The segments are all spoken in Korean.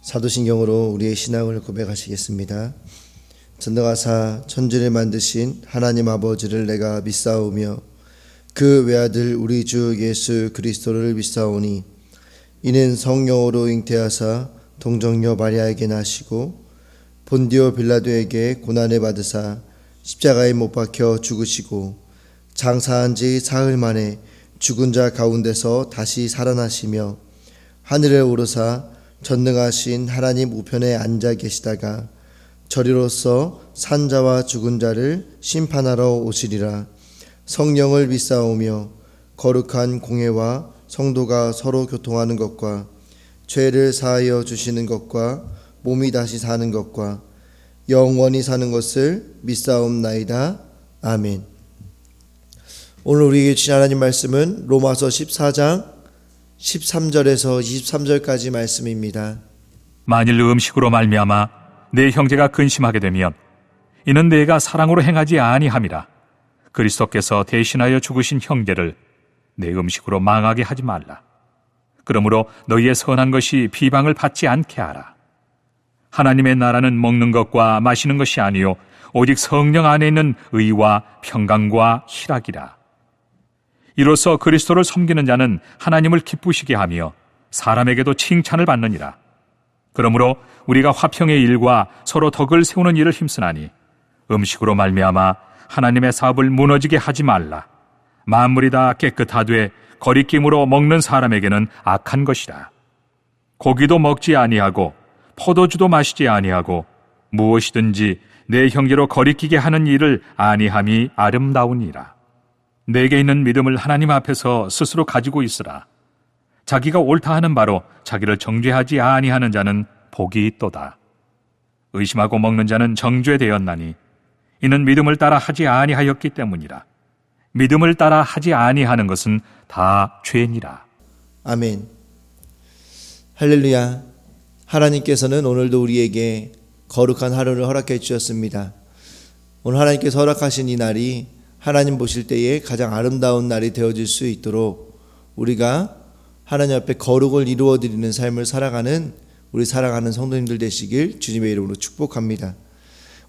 사도신경으로 우리의 신앙을 고백하시겠습니다. 전능하사 천지를 만드신 하나님 아버지를 내가 믿사오며 그 외아들 우리 주 예수 그리스도를 믿사오니 이는 성령으로 잉태하사 동정녀 마리아에게 나시고 본디오 빌라도에게 고난을 받으사 십자가에 못 박혀 죽으시고 장사한 지 사흘 만에 죽은 자 가운데서 다시 살아나시며 하늘에 오르사 전능하신 하나님 우편에 앉아 계시다가 저리로서 산자와 죽은 자를 심판하러 오시리라. 성령을 믿사오며 거룩한 공회와 성도가 서로 교통하는 것과 죄를 사하여 주시는 것과 몸이 다시 사는 것과 영원히 사는 것을 믿사옵나이다. 아멘. 오늘 우리에게 주신 하나님 말씀은 로마서 14장 13절에서 23절까지 말씀입니다. 만일 음식으로 말미암아 내 형제가 근심하게 되면 이는 내가 사랑으로 행하지 아니함이라. 그리스도께서 대신하여 죽으신 형제를 내 음식으로 망하게 하지 말라. 그러므로 너희의 선한 것이 비방을 받지 않게 하라. 하나님의 나라는 먹는 것과 마시는 것이 아니요 오직 성령 안에 있는 의와 평강과 희락이라. 이로써 그리스도를 섬기는 자는 하나님을 기쁘시게 하며 사람에게도 칭찬을 받느니라. 그러므로 우리가 화평의 일과 서로 덕을 세우는 일을 힘쓰나니 음식으로 말미암아 하나님의 사업을 무너지게 하지 말라. 만물이 다 깨끗하되 거리낌으로 먹는 사람에게는 악한 것이라. 고기도 먹지 아니하고 포도주도 마시지 아니하고 무엇이든지 내 형제로 거리끼게 하는 일을 아니함이 아름다우니라. 내게 있는 믿음을 하나님 앞에서 스스로 가지고 있으라. 자기가 옳다 하는 바로 자기를 정죄하지 아니하는 자는 복이 있도다. 의심하고 먹는 자는 정죄되었나니 이는 믿음을 따라 하지 아니하였기 때문이라. 믿음을 따라 하지 아니하는 것은 다 죄니라. 아멘. 할렐루야. 하나님께서는 오늘도 우리에게 거룩한 하루를 허락해 주셨습니다. 오늘 하나님께서 허락하신 이 날이 하나님 보실 때에 가장 아름다운 날이 되어질 수 있도록 우리가 하나님 앞에 거룩을 이루어드리는 삶을 살아가는 우리 사랑하는 성도님들 되시길 주님의 이름으로 축복합니다.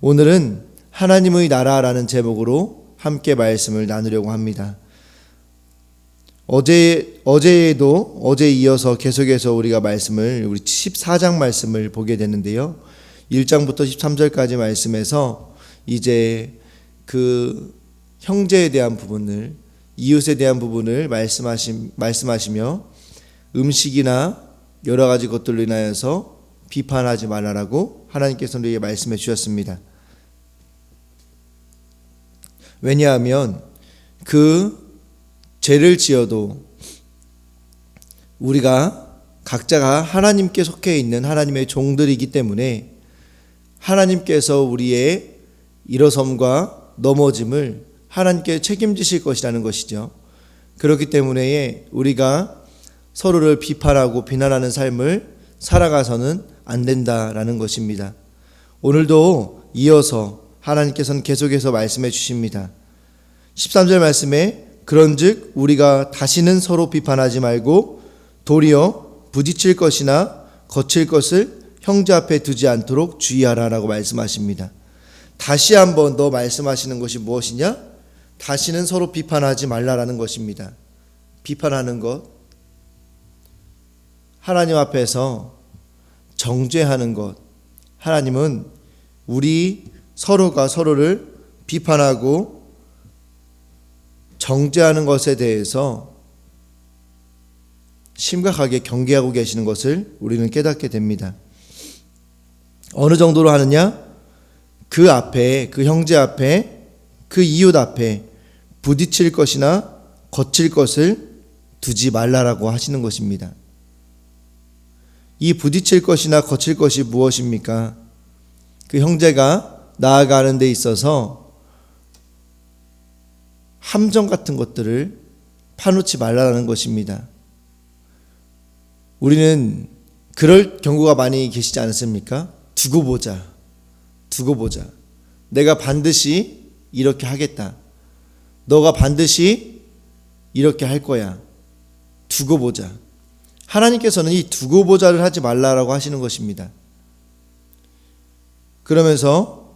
오늘은 하나님의 나라라는 제목으로 함께 말씀을 나누려고 합니다. 어제에도 어제 이어서 계속해서 우리가 말씀을 우리 14장 말씀을 보게 되는데요. 1장부터 13절까지 말씀에서 이제 그 형제에 대한 부분을, 이웃에 대한 부분을 말씀하시며 음식이나 여러 가지 것들로 인하여서 비판하지 말라라고 하나님께서 우리에게 말씀해 주셨습니다. 왜냐하면 그 죄를 지어도 우리가 각자가 하나님께 속해 있는 하나님의 종들이기 때문에 하나님께서 우리의 일어섬과 넘어짐을 하나님께 책임지실 것이라는 것이죠. 그렇기 때문에 우리가 서로를 비판하고 비난하는 삶을 살아가서는 안 된다라는 것입니다. 오늘도 이어서 하나님께서는 계속해서 말씀해 주십니다. 13절 말씀에 그런즉 우리가 다시는 서로 비판하지 말고 도리어 부딪힐 것이나 거칠 것을 형제 앞에 두지 않도록 주의하라라고 말씀하십니다. 다시 한번 더 말씀하시는 것이 무엇이냐? 다시는 서로 비판하지 말라라는 것입니다. 비판하는 것, 하나님 앞에서 정죄하는 것. 하나님은 우리 서로가 서로를 비판하고 정죄하는 것에 대해서 심각하게 경계하고 계시는 것을 우리는 깨닫게 됩니다. 어느 정도로 하느냐? 그 앞에, 그 형제 앞에, 그 이웃 앞에 부딪힐 것이나 거칠 것을 두지 말라라고 하시는 것입니다. 이 부딪힐 것이나 거칠 것이 무엇입니까? 그 형제가 나아가는 데 있어서 함정 같은 것들을 파놓지 말라는 것입니다. 우리는 그럴 경우가 많이 계시지 않습니까? 두고 보자. 내가 반드시 이렇게 하겠다. 너가 반드시 이렇게 할 거야. 두고 보자. 하나님께서는 이 두고 보자를 하지 말라라고 하시는 것입니다. 그러면서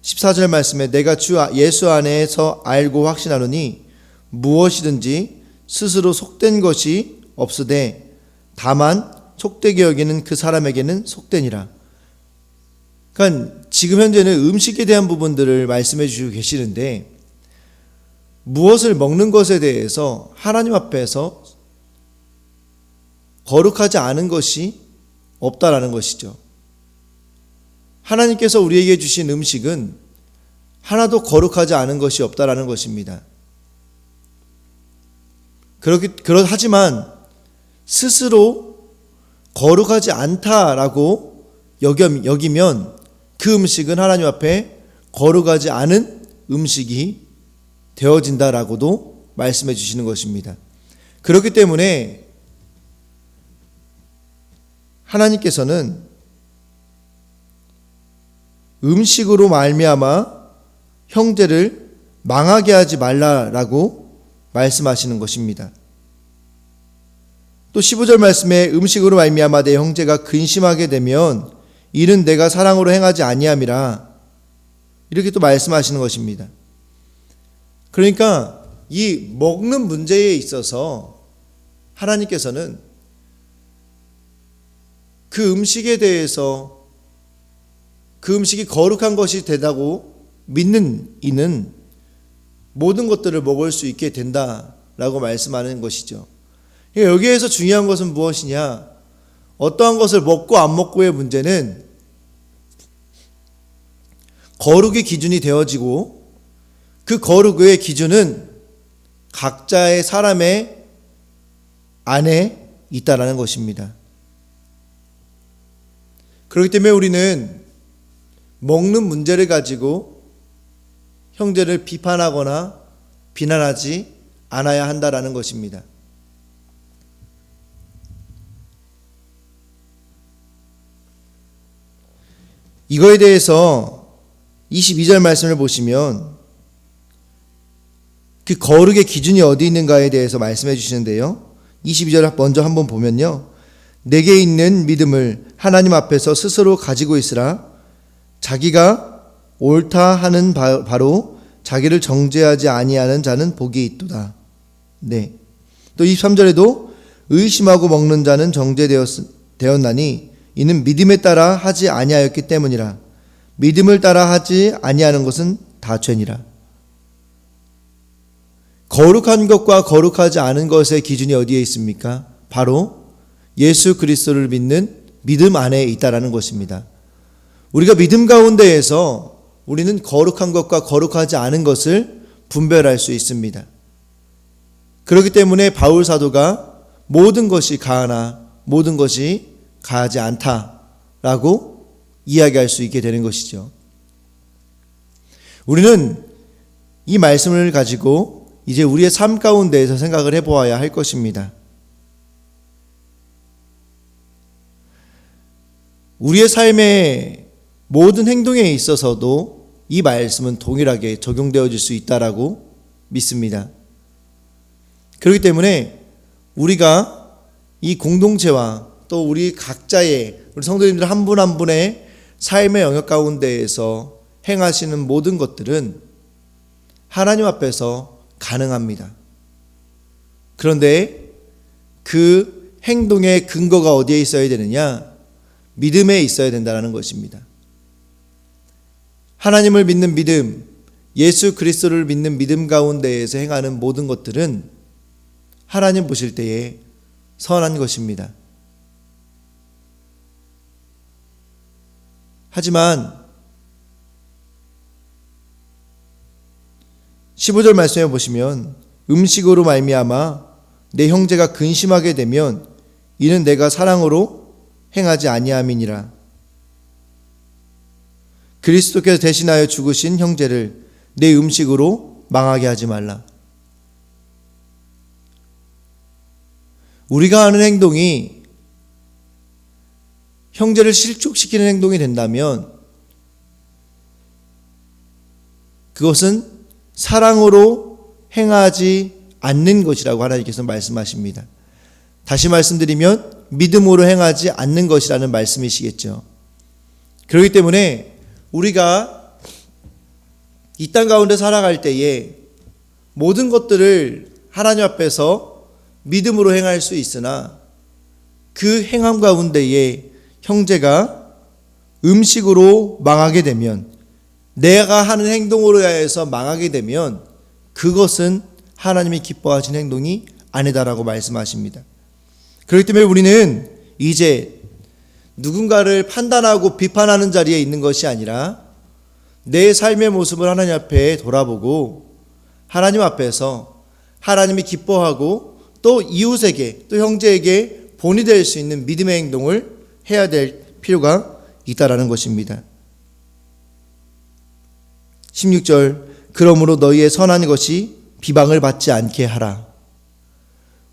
14절 말씀에 내가 주 예수 안에서 알고 확신하노니 무엇이든지 스스로 속된 것이 없으되 다만 속되게 여기는 그 사람에게는 속되니라. 그러니까 지금 현재는 음식에 대한 부분들을 말씀해 주시고 계시는데, 무엇을 먹는 것에 대해서 하나님 앞에서 거룩하지 않은 것이 없다라는 것이죠. 하나님께서 우리에게 주신 음식은 하나도 거룩하지 않은 것이 없다라는 것입니다. 하지만 스스로 거룩하지 않다라고 여기면 그 음식은 하나님 앞에 거룩하지 않은 음식이 되어진다라고도 말씀해 주시는 것입니다. 그렇기 때문에 하나님께서는 음식으로 말미암아 형제를 망하게 하지 말라라고 말씀하시는 것입니다. 또 15절 말씀에 음식으로 말미암아 내 형제가 근심하게 되면 이는 내가 사랑으로 행하지 아니함이라, 이렇게 또 말씀하시는 것입니다. 그러니까 이 먹는 문제에 있어서 하나님께서는 그 음식에 대해서 그 음식이 거룩한 것이 되다고 믿는 이는 모든 것들을 먹을 수 있게 된다라고 말씀하는 것이죠. 여기에서 중요한 것은 무엇이냐? 어떠한 것을 먹고 안 먹고의 문제는 거룩의 기준이 되어지고, 그 거룩의 기준은 각자의 사람의 안에 있다라는 것입니다. 그렇기 때문에 우리는 먹는 문제를 가지고 형제를 비판하거나 비난하지 않아야 한다라는 것입니다. 이거에 대해서 22절 말씀을 보시면 그 거룩의 기준이 어디 있는가에 대해서 말씀해 주시는데요. 22절 먼저 한번 보면요. 내게 있는 믿음을 하나님 앞에서 스스로 가지고 있으라. 자기가 옳다 하는 바로 자기를 정죄하지 아니하는 자는 복이 있도다. 네. 또 23절에도 의심하고 먹는 자는 정죄되었나니 이는 믿음에 따라 하지 아니하였기 때문이라. 믿음을 따라 하지 아니하는 것은 다 죄니라. 거룩한 것과 거룩하지 않은 것의 기준이 어디에 있습니까? 바로 예수 그리스도를 믿는 믿음 안에 있다라는 것입니다. 우리가 믿음 가운데에서 우리는 거룩한 것과 거룩하지 않은 것을 분별할 수 있습니다. 그렇기 때문에 바울 사도가 모든 것이 가하나 모든 것이 가하지 않다라고 이야기할 수 있게 되는 것이죠. 우리는 이 말씀을 가지고 이제 우리의 삶 가운데에서 생각을 해보아야 할 것입니다. 우리의 삶의 모든 행동에 있어서도 이 말씀은 동일하게 적용되어질 수 있다라고 믿습니다. 그렇기 때문에 우리가 이 공동체와 또 우리 각자의 우리 성도님들 한 분 한 분의 삶의 영역 가운데에서 행하시는 모든 것들은 하나님 앞에서 가능합니다. 그런데 그 행동의 근거가 어디에 있어야 되느냐? 믿음에 있어야 된다는 것입니다. 하나님을 믿는 믿음, 예수 그리스도를 믿는 믿음 가운데에서 행하는 모든 것들은 하나님 보실 때에 선한 것입니다. 하지만 15절 말씀해 보시면 음식으로 말미암아 내 형제가 근심하게 되면 이는 내가 사랑으로 행하지 아니함이니라. 그리스도께서 대신하여 죽으신 형제를 내 음식으로 망하게 하지 말라. 우리가 하는 행동이 형제를 실족시키는 행동이 된다면 그것은 사랑으로 행하지 않는 것이라고 하나님께서 말씀하십니다. 다시 말씀드리면 믿음으로 행하지 않는 것이라는 말씀이시겠죠. 그렇기 때문에 우리가 이 땅 가운데 살아갈 때에 모든 것들을 하나님 앞에서 믿음으로 행할 수 있으나 그 행함 가운데에 형제가 음식으로 망하게 되면, 내가 하는 행동으로 해서 망하게 되면 그것은 하나님이 기뻐하신 행동이 아니다라고 말씀하십니다. 그렇기 때문에 우리는 이제 누군가를 판단하고 비판하는 자리에 있는 것이 아니라 내 삶의 모습을 하나님 앞에 돌아보고 하나님 앞에서 하나님이 기뻐하고 또 이웃에게 또 형제에게 본이 될 수 있는 믿음의 행동을 해야 될 필요가 있다라는 것입니다. 16절, 그러므로 너희의 선한 것이 비방을 받지 않게 하라.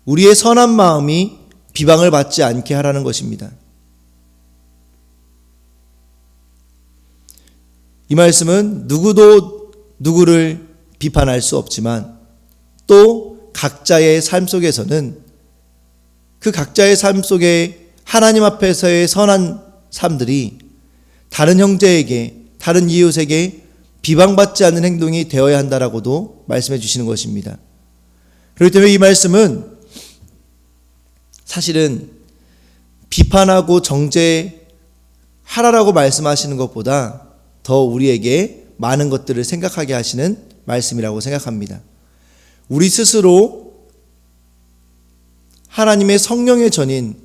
우리의 선한 마음이 비방을 받지 않게 하라는 것입니다. 이 말씀은 누구도 누구를 비판할 수 없지만 또 각자의 삶 속에서는 그 각자의 삶 속에 하나님 앞에서의 선한 삶들이 다른 형제에게, 다른 이웃에게 비방받지 않는 행동이 되어야 한다라고도 말씀해 주시는 것입니다. 그렇기 때문에 이 말씀은 사실은 비판하고 정죄하라라고 말씀하시는 것보다 더 우리에게 많은 것들을 생각하게 하시는 말씀이라고 생각합니다. 우리 스스로 하나님의 성령의 전인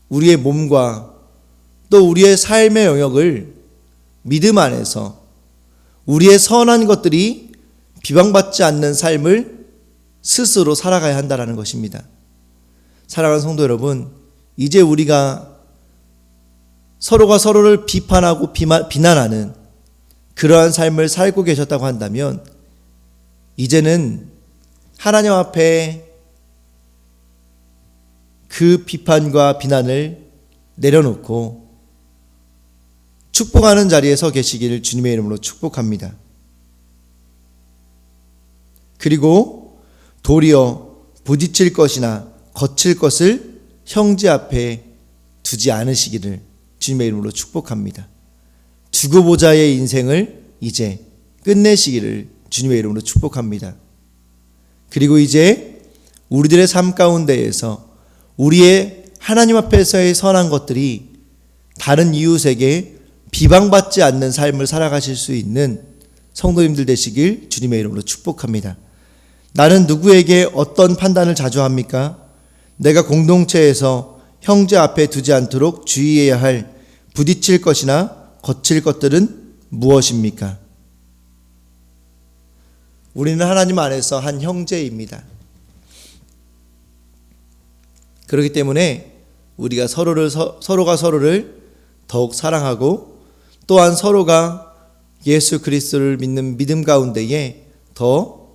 우리의 몸과 또 우리의 삶의 영역을 믿음 안에서 우리의 선한 것들이 비방받지 않는 삶을 스스로 살아가야 한다는 것입니다. 사랑하는 성도 여러분, 이제 우리가 서로가 서로를 비판하고 비난하는 그러한 삶을 살고 계셨다고 한다면 이제는 하나님 앞에 그 비판과 비난을 내려놓고 축복하는 자리에 서 계시기를 주님의 이름으로 축복합니다. 그리고 도리어 부딪힐 것이나 거칠 것을 형제 앞에 두지 않으시기를 주님의 이름으로 축복합니다. 두고 보자의 인생을 이제 끝내시기를 주님의 이름으로 축복합니다. 그리고 이제 우리들의 삶 가운데에서 우리의 하나님 앞에서의 선한 것들이 다른 이웃에게 비방받지 않는 삶을 살아가실 수 있는 성도님들 되시길 주님의 이름으로 축복합니다. 나는 누구에게 어떤 판단을 자주 합니까? 내가 공동체에서 형제 앞에 두지 않도록 주의해야 할 부딪힐 것이나 거칠 것들은 무엇입니까? 우리는 하나님 안에서 한 형제입니다. 그렇기 때문에 우리가 서로가 서로를 더욱 사랑하고 또한 서로가 예수 그리스도를 믿는 믿음 가운데에 더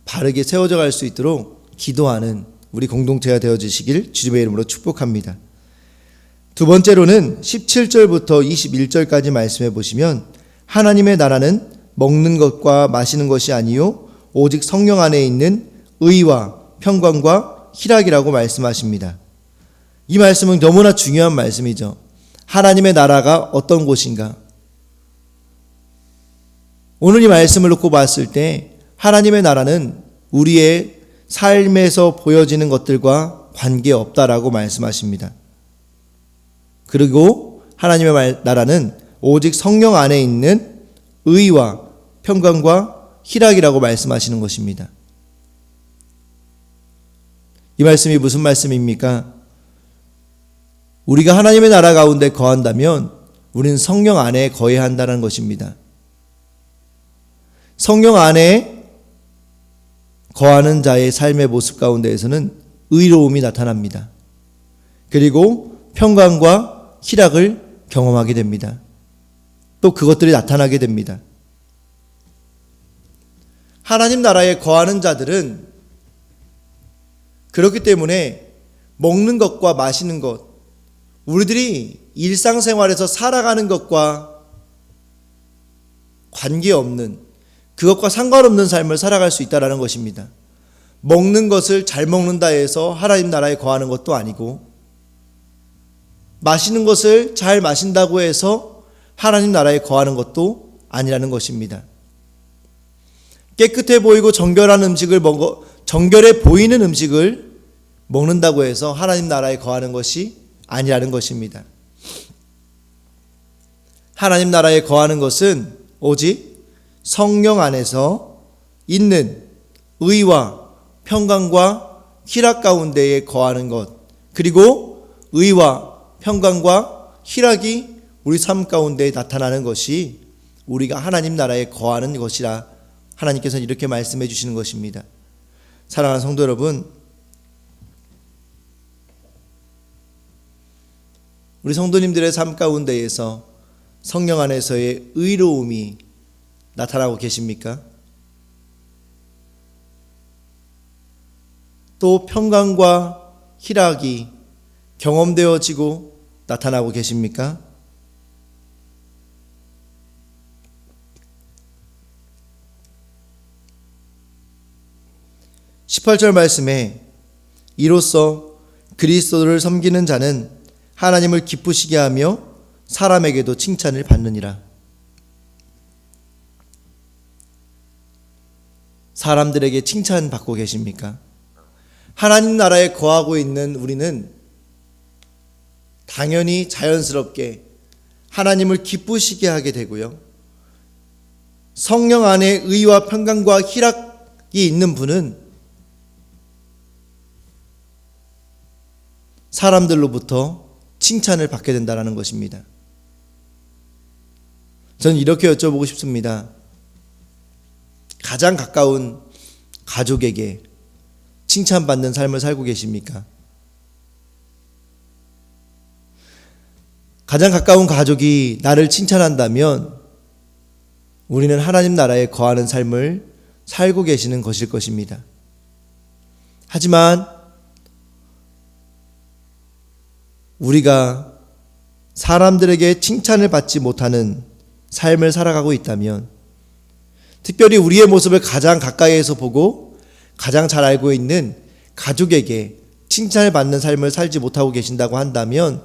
바르게 세워져 갈 수 있도록 기도하는 우리 공동체가 되어주시길 주님의 이름으로 축복합니다. 두 번째로는 17절부터 21절까지 말씀해 보시면 하나님의 나라는 먹는 것과 마시는 것이 아니요 오직 성령 안에 있는 의와 평강과 희락이라고 말씀하십니다. 이 말씀은 너무나 중요한 말씀이죠. 하나님의 나라가 어떤 곳인가? 오늘 이 말씀을 놓고 봤을 때 하나님의 나라는 우리의 삶에서 보여지는 것들과 관계없다라고 말씀하십니다. 그리고 하나님의 나라는 오직 성령 안에 있는 의와 평강과 희락이라고 말씀하시는 것입니다. 이 말씀이 무슨 말씀입니까? 우리가 하나님의 나라 가운데 거한다면 우리는 성령 안에 거해야 한다는 것입니다. 성령 안에 거하는 자의 삶의 모습 가운데에서는 의로움이 나타납니다. 그리고 평강과 희락을 경험하게 됩니다. 또 그것들이 나타나게 됩니다. 하나님 나라에 거하는 자들은 그렇기 때문에 먹는 것과 마시는 것, 우리들이 일상생활에서 살아가는 것과 관계없는, 그것과 상관없는 삶을 살아갈 수 있다는 것입니다. 먹는 것을 잘 먹는다 해서 하나님 나라에 거하는 것도 아니고, 마시는 것을 잘 마신다고 해서 하나님 나라에 거하는 것도 아니라는 것입니다. 깨끗해 보이고 정결해 보이는 음식을 먹는다고 해서 하나님 나라에 거하는 것이 아니라는 것입니다. 하나님 나라에 거하는 것은 오직 성령 안에서 있는 의와 평강과 희락 가운데에 거하는 것, 그리고 의와 평강과 희락이 우리 삶 가운데 나타나는 것이 우리가 하나님 나라에 거하는 것이라 하나님께서는 이렇게 말씀해 주시는 것입니다. 사랑하는 성도 여러분, 우리 성도님들의 삶 가운데에서 성령 안에서의 의로움이 나타나고 계십니까? 또 평강과 희락이 경험되어지고 나타나고 계십니까? (18절) 말씀에 이로써 그리스도를 섬기는 자는 하나님을 기쁘시게 하며 사람에게도 칭찬을 받느니라. 사람들에게 칭찬받고 계십니까? 하나님 나라에 거하고 있는 우리는 당연히 자연스럽게 하나님을 기쁘시게 하게 되고요, 성령 안에 의와 평강과 희락이 있는 분은 사람들로부터 칭찬을 받게 된다는 것입니다. 저는 이렇게 여쭤보고 싶습니다. 가장 가까운 가족에게 칭찬받는 삶을 살고 계십니까? 가장 가까운 가족이 나를 칭찬한다면 우리는 하나님 나라에 거하는 삶을 살고 계시는 것일 것입니다. 하지만 우리가 사람들에게 칭찬을 받지 못하는 삶을 살아가고 있다면, 특별히 우리의 모습을 가장 가까이에서 보고 가장 잘 알고 있는 가족에게 칭찬을 받는 삶을 살지 못하고 계신다고 한다면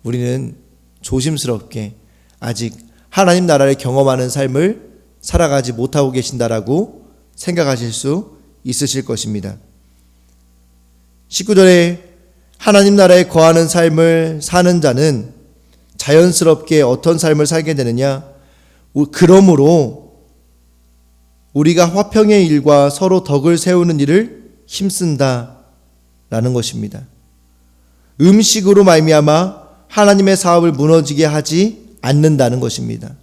우리는 조심스럽게 아직 하나님 나라를 경험하는 삶을 살아가지 못하고 계신다라고 생각하실 수 있으실 것입니다. 19절에 하나님 나라에 거하는 삶을 사는 자는 자연스럽게 어떤 삶을 살게 되느냐? 그러므로 우리가 화평의 일과 서로 덕을 세우는 일을 힘쓴다라는 것입니다. 음식으로 말미암아 하나님의 사업을 무너지게 하지 않는다는 것입니다.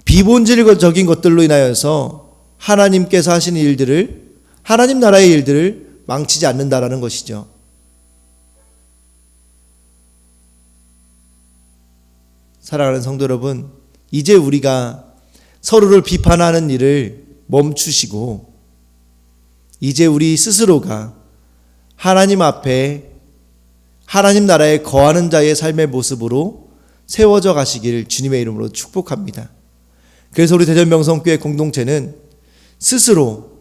비본질적인 것들로 인하여서 하나님께서 하시는 일들을, 하나님 나라의 일들을 망치지 않는다라는 것이죠. 사랑하는 성도 여러분, 이제 우리가 서로를 비판하는 일을 멈추시고 이제 우리 스스로가 하나님 앞에 하나님 나라에 거하는 자의 삶의 모습으로 세워져 가시기를 주님의 이름으로 축복합니다. 그래서 우리 대전명성교회 공동체는 스스로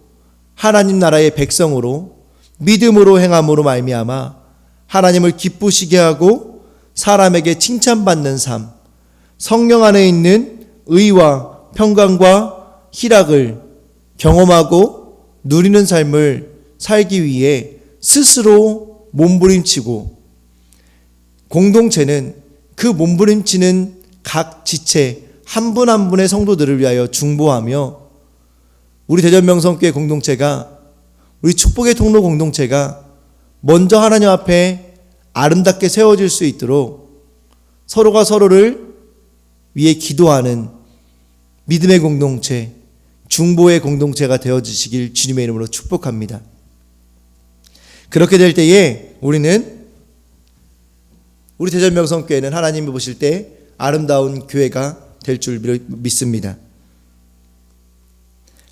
하나님 나라의 백성으로 믿음으로 행함으로 말미암아 하나님을 기쁘시게 하고 사람에게 칭찬받는 삶, 성령 안에 있는 의와 평강과 희락을 경험하고 누리는 삶을 살기 위해 스스로 몸부림치고, 공동체는 그 몸부림치는 각 지체 한 분 한 분의 성도들을 위하여 중보하며 우리 대전명성교회 공동체가, 우리 축복의 통로 공동체가 먼저 하나님 앞에 아름답게 세워질 수 있도록 서로가 서로를 위해 기도하는 믿음의 공동체, 중보의 공동체가 되어주시길 주님의 이름으로 축복합니다. 그렇게 될 때에 우리는, 우리 대전명성교회는 하나님이 보실 때 아름다운 교회가 될 줄 믿습니다.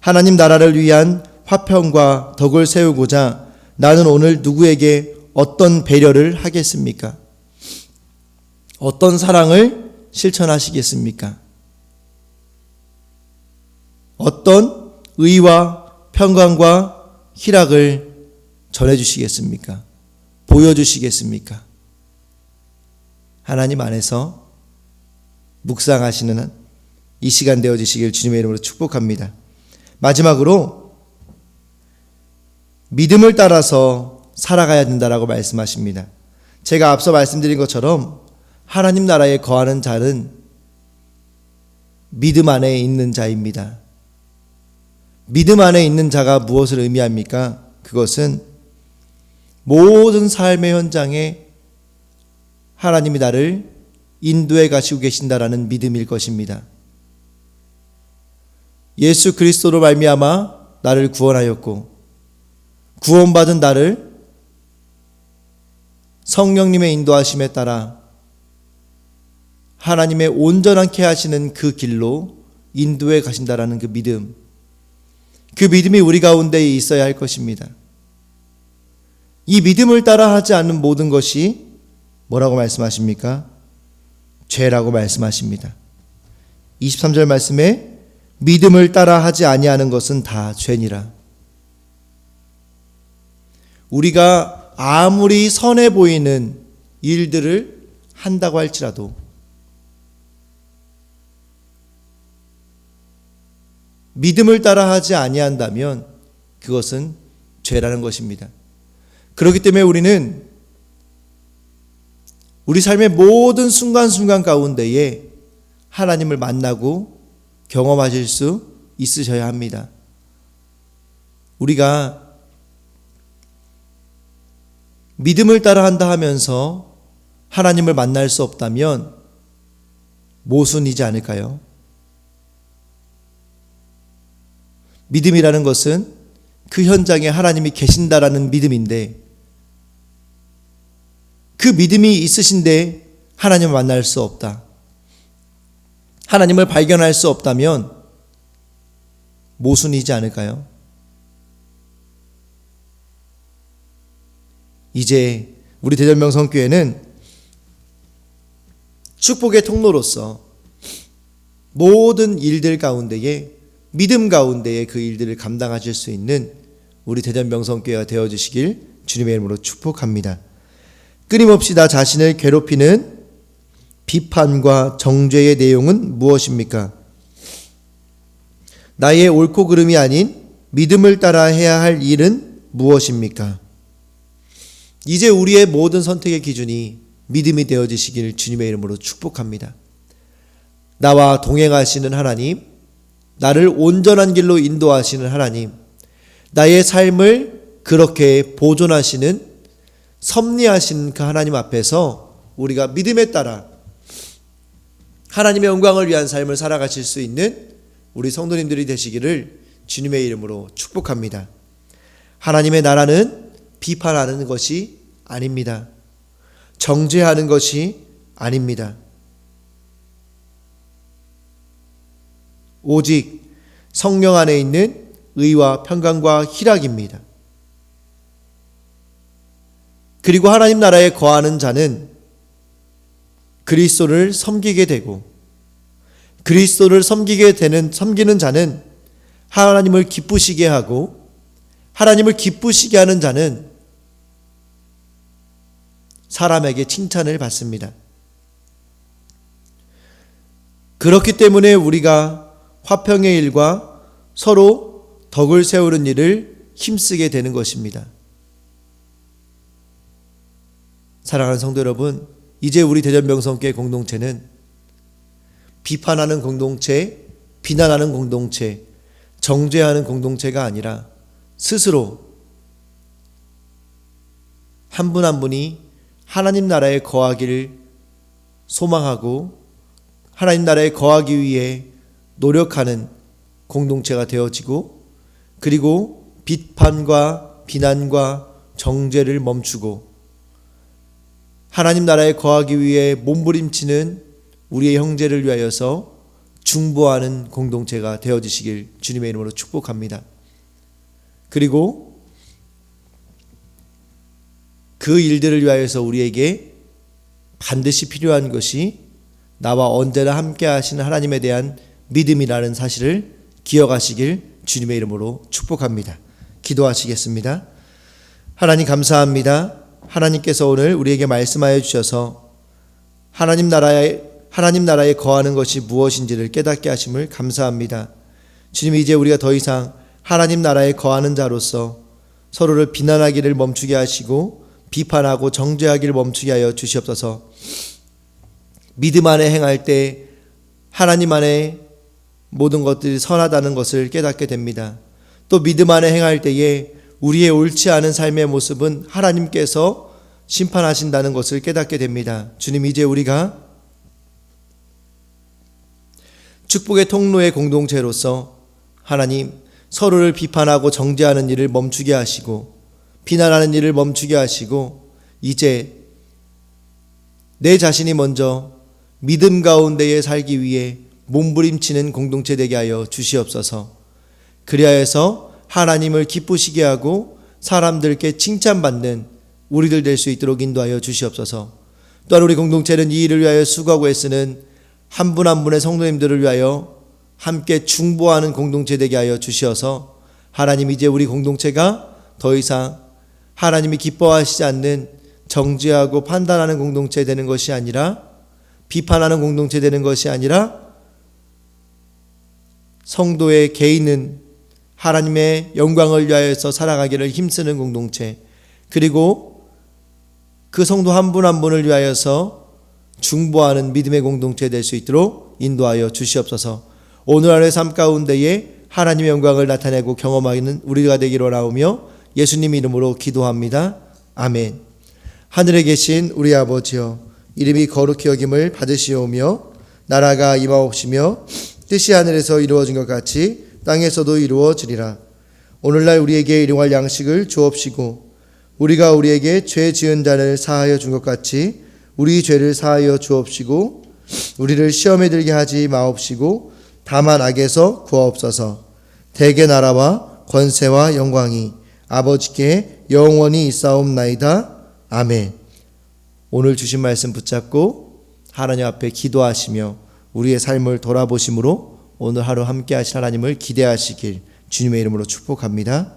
하나님 나라를 위한 화평과 덕을 세우고자 나는 오늘 누구에게 어떤 배려를 하겠습니까? 어떤 사랑을 실천하시겠습니까? 어떤 의와 평강과 희락을 전해주시겠습니까? 보여주시겠습니까? 하나님 안에서 묵상하시는 이 시간 되어지시길 주님의 이름으로 축복합니다. 마지막으로 믿음을 따라서 살아가야 된다라고 말씀하십니다. 제가 앞서 말씀드린 것처럼 하나님 나라에 거하는 자는 믿음 안에 있는 자입니다. 믿음 안에 있는 자가 무엇을 의미합니까? 그것은 모든 삶의 현장에 하나님이 나를 인도해 가시고 계신다라는 믿음일 것입니다. 예수 그리스도로 말미암아 나를 구원하였고 구원받은 나를 성령님의 인도하심에 따라 하나님의 온전하게 하시는 그 길로 인도해 가신다라는 그 믿음, 그 믿음이 우리 가운데 있어야 할 것입니다. 이 믿음을 따라 하지 않는 모든 것이 뭐라고 말씀하십니까? 죄라고 말씀하십니다. 23절 말씀에 믿음을 따라 하지 아니하는 것은 다 죄니라. 우리가 아무리 선해 보이는 일들을 한다고 할지라도 믿음을 따라 하지 아니한다면 그것은 죄라는 것입니다. 그렇기 때문에 우리는 우리 삶의 모든 순간순간 가운데에 하나님을 만나고 경험하실 수 있으셔야 합니다. 우리가 믿음을 따라 한다 하면서 하나님을 만날 수 없다면 모순이지 않을까요? 믿음이라는 것은 그 현장에 하나님이 계신다라는 믿음인데 그 믿음이 있으신데 하나님을 만날 수 없다. 하나님을 발견할 수 없다면 모순이지 않을까요? 이제 우리 대전명성교회는 축복의 통로로서 모든 일들 가운데에 믿음 가운데에 그 일들을 감당하실 수 있는 우리 대전명성교회가 되어주시길 주님의 이름으로 축복합니다. 끊임없이 나 자신을 괴롭히는 비판과 정죄의 내용은 무엇입니까? 나의 옳고 그름이 아닌 믿음을 따라 해야 할 일은 무엇입니까? 이제 우리의 모든 선택의 기준이 믿음이 되어지시길 주님의 이름으로 축복합니다. 나와 동행하시는 하나님, 나를 온전한 길로 인도하시는 하나님, 나의 삶을 그렇게 보존하시는 섭리하신 그 하나님 앞에서 우리가 믿음에 따라 하나님의 영광을 위한 삶을 살아가실 수 있는 우리 성도님들이 되시기를 주님의 이름으로 축복합니다. 하나님의 나라는 비판하는 것이 아닙니다. 정죄하는 것이 아닙니다. 오직 성령 안에 있는 의와 평강과 희락입니다. 그리고 하나님 나라에 거하는 자는 그리스도를 섬기게 되고 그리스도를 섬기는 자는 하나님을 기쁘시게 하고 하나님을 기쁘시게 하는 자는 사람에게 칭찬을 받습니다. 그렇기 때문에 우리가 화평의 일과 서로 덕을 세우는 일을 힘쓰게 되는 것입니다. 사랑하는 성도 여러분, 이제 우리 대전명성교회 공동체는 비판하는 공동체, 비난하는 공동체, 정죄하는 공동체가 아니라 스스로 한 분 한 분이 하나님 나라에 거하기를 소망하고 하나님 나라에 거하기 위해 노력하는 공동체가 되어지고 그리고 비판과 비난과 정죄를 멈추고 하나님 나라에 거하기 위해 몸부림치는 우리의 형제를 위하여서 중보하는 공동체가 되어지시길 주님의 이름으로 축복합니다. 그리고 그 일들을 위하여서 우리에게 반드시 필요한 것이 나와 언제나 함께 하시는 하나님에 대한 믿음이라는 사실을 기억하시길 주님의 이름으로 축복합니다. 기도하시겠습니다. 하나님 감사합니다. 하나님께서 오늘 우리에게 말씀하여 주셔서 하나님 나라에 거하는 것이 무엇인지를 깨닫게 하심을 감사합니다. 주님, 이제 우리가 더 이상 하나님 나라에 거하는 자로서 서로를 비난하기를 멈추게 하시고 비판하고 정죄하기를 멈추게 하여 주시옵소서. 믿음 안에 행할 때 하나님 안에 모든 것들이 선하다는 것을 깨닫게 됩니다. 또 믿음 안에 행할 때에 우리의 옳지 않은 삶의 모습은 하나님께서 심판하신다는 것을 깨닫게 됩니다. 주님, 이제 우리가 축복의 통로의 공동체로서 하나님 서로를 비판하고 정죄하는 일을 멈추게 하시고 비난하는 일을 멈추게 하시고 이제 내 자신이 먼저 믿음 가운데에 살기 위해 몸부림치는 공동체 되게 하여 주시옵소서. 그리하여서 하나님을 기쁘시게 하고 사람들께 칭찬받는 우리들 될 수 있도록 인도하여 주시옵소서. 또한 우리 공동체는 이 일을 위하여 수고하고 애쓰는 한 분 한 분의 성도님들을 위하여 함께 중보하는 공동체 되게 하여 주시어서 하나님, 이제 우리 공동체가 더 이상 하나님이 기뻐하시지 않는 정죄하고 판단하는 공동체 되는 것이 아니라 비판하는 공동체 되는 것이 아니라 성도의 개인은 하나님의 영광을 위하여서 살아가기를 힘쓰는 공동체, 그리고 그 성도 한 분 한 분을 위하여서 중보하는 믿음의 공동체 될 수 있도록 인도하여 주시옵소서. 오늘 하루의 삶 가운데에 하나님의 영광을 나타내고 경험하는 우리가 되기로 나오며 예수님 이름으로 기도합니다. 아멘. 하늘에 계신 우리 아버지여, 이름이 거룩히 여김을 받으시오며 나라가 임하옵시며 뜻이 하늘에서 이루어진 것 같이 땅에서도 이루어지리라. 오늘날 우리에게 일용할 양식을 주옵시고 우리가 우리에게 죄 지은 자를 사하여 준 것 같이 우리 죄를 사하여 주옵시고 우리를 시험에 들게 하지 마옵시고 다만 악에서 구하옵소서. 대개 나라와 권세와 영광이 아버지께 영원히 있사옵나이다. 아멘. 오늘 주신 말씀 붙잡고 하나님 앞에 기도하시며 우리의 삶을 돌아보심으로 오늘 하루 함께 하실 하나님을 기대하시길 주님의 이름으로 축복합니다.